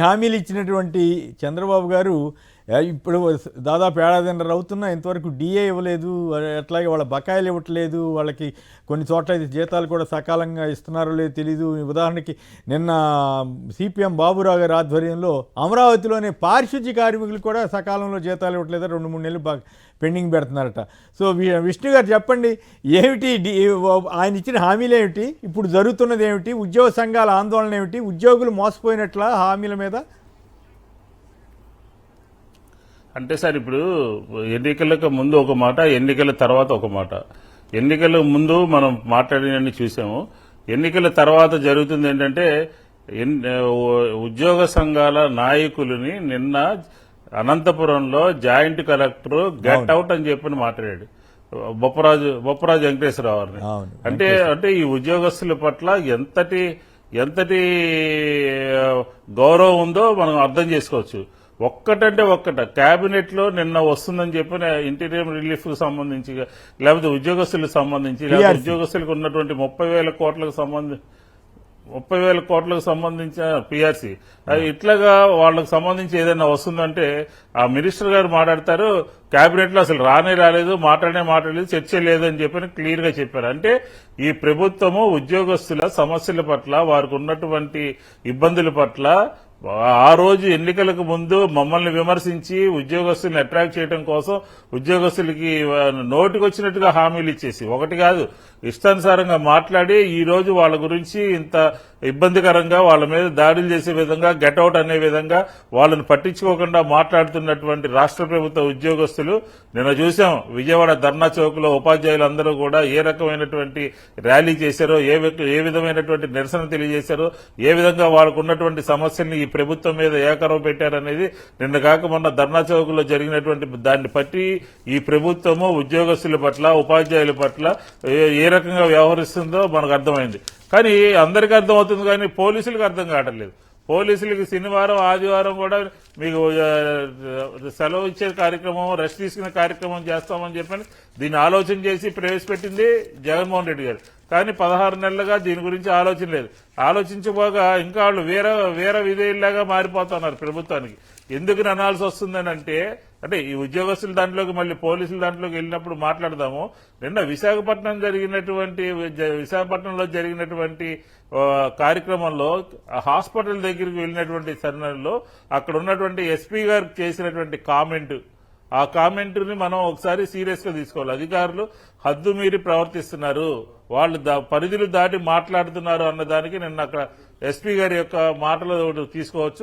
హామీలు ఇచ్చినటువంటి చంద్రబాబు గారు ఇప్పుడు దాదాపు ఏడాదిన్నర అవుతున్నా ఇంతవరకు డిఏ ఇవ్వలేదు. అట్లాగే వాళ్ళ బకాయిలు ఇవ్వట్లేదు. వాళ్ళకి కొన్ని చోట్ల అయితే జీతాలు కూడా సకాలంగా ఇస్తున్నారో లేదో తెలీదు. ఉదాహరణకి నిన్న సిపిఎం బాబురావు గారి ఆధ్వర్యంలో అమరావతిలోనే పారిశుద్ధ్య కార్మికులు కూడా సకాలంలో జీతాలు ఇవ్వట్లేదు. 2-3 నెలలు పెండింగ్ పెడుతున్నారట. సో విష్ణు గారు చెప్పండి, ఏమిటి ఆయన ఇచ్చిన హామీలు ఏమిటి, ఇప్పుడు జరుగుతున్నది ఏమిటి, ఉద్యోగ సంఘాల ఆందోళన ఏమిటి, ఉద్యోగులు మోసపోయినట్ల హామీల మీద? అంటే సార్, ఇప్పుడు ఎన్నికలకు ముందు ఒక మాట, ఎన్నికల తర్వాత ఒక మాట. ఎన్నికల ముందు మనం మాట్లాడినన్ని చూసాము. ఎన్నికల తర్వాత జరుగుతుంది ఏంటంటే, ఉద్యోగ సంఘాల నాయకులని నిన్న అనంతపురంలో జాయింట్ కలెక్టర్ గెట్ అవుట్ అని చెప్పి మాట్లాడాడు బొప్పరాజు వెంకటేశ్వరరావు గారిని. అంటే ఈ ఉద్యోగస్తుల పట్ల ఎంతటి గౌరవం ఉందో మనం అర్థం చేసుకోవచ్చు. ఒక్కట కేబినెట్ లో నిన్న వస్తుందని చెప్పిన ఇంటీరియం రిలీఫ్ కు సంబంధించి, లేకపోతే ఉద్యోగస్తులకు సంబంధించి, లేకపోతే ఉద్యోగస్తులకు ఉన్నటువంటి 30,000 కోట్లకు సంబంధించిన పిఆర్సీ, ఇట్లాగా వాళ్ళకు సంబంధించి ఏదైనా వస్తుందంటే ఆ మినిస్టర్ గారు మాట్లాడతారు, కేబినెట్ లో అసలు రాలేదు, మాట్లాడలేదు, చర్చ లేదని చెప్పి క్లియర్ గా చెప్పారు. అంటే ఈ ప్రభుత్వము ఉద్యోగస్తుల సమస్యల పట్ల, వారికి ఉన్నటువంటి ఇబ్బందుల పట్ల ఆ రోజు ఎన్నికలకు ముందు మమ్మల్ని విమర్శించి ఉద్యోగస్తుల్ని అట్రాక్ట్ చేయడం కోసం ఉద్యోగస్తులకి నోటికొచ్చినట్టుగా హామీలు ఇచ్చేసి, ఒకటి కాదు ఇష్టానుసారంగా మాట్లాడి ఈ రోజు వాళ్ళ గురించి ఇంత ఇబ్బందికరంగా వాళ్ళ మీద దాడులు చేసే విధంగా, గెట్అవుట్ అనే విధంగా వాళ్ళని పట్టించుకోకుండా మాట్లాడుతున్నటువంటి రాష్ట్ర ప్రభుత్వ ఉద్యోగస్తులు నిన్న చూసాం. విజయవాడ ధర్నా చౌక్ లో ఉపాధ్యాయులందరూ కూడా ఏ రకమైనటువంటి ర్యాలీ చేశారో, ఏ విధమైనటువంటి నిరసన తెలియజేశారో, ఏ విధంగా వాళ్ళకు ఉన్నటువంటి సమస్యల్ని ఈ ప్రభుత్వం మీద ఏకరవ పెట్టారనేది నిన్న కాక మొన్న ధర్నా చౌక్ లో జరిగినటువంటి దాన్ని బట్టి ఈ ప్రభుత్వము ఉద్యోగస్తుల పట్ల, ఉపాధ్యాయుల పట్ల ఏ రకంగా వ్యవహరిస్తుందో మనకు అర్థమైంది. కానీ అందరికీ అర్థమవుతుంది, కానీ పోలీసులకు అర్థం కావట్లేదు. పోలీసులకి శనివారం, ఆదివారం కూడా మీకు సెలవు ఇచ్చే కార్యక్రమం, రెస్ట్ తీసుకునే కార్యక్రమం చేస్తామని చెప్పని దీన్ని ఆలోచన చేసి ప్రవేశపెట్టింది జగన్మోహన్ రెడ్డి గారు. కానీ 16 నెలలుగా దీని గురించి ఆలోచన లేదు. ఆలోచించబోగా ఇంకా వాళ్ళు వేరే విధేయుల్లాగా మారిపోతున్నారు ప్రభుత్వానికి. ఎందుకు అనాల్సి వస్తుందని అంటే ఈ ఉద్యోగస్తుల దాంట్లోకి మళ్ళీ పోలీసుల దాంట్లోకి వెళ్ళినప్పుడు మాట్లాడదాము. నిన్న విశాఖపట్నంలో జరిగినటువంటి కార్యక్రమంలో హాస్పిటల్ దగ్గరికి వెళ్ళినటువంటి తరుణంలో అక్కడ ఉన్నటువంటి ఎస్పీ గారు చేసినటువంటి కామెంట్, ఆ కామెంట్ని మనం ఒకసారి సీరియస్ గా తీసుకోవాలి. అధికారులు హద్దు మీరి ప్రవర్తిస్తున్నారు, వాళ్ళు పరిధులు దాటి మాట్లాడుతున్నారు అన్నదానికి నిన్న అక్కడ ఎస్పీ గారి యొక్క మాటలు తీసుకోవచ్చు.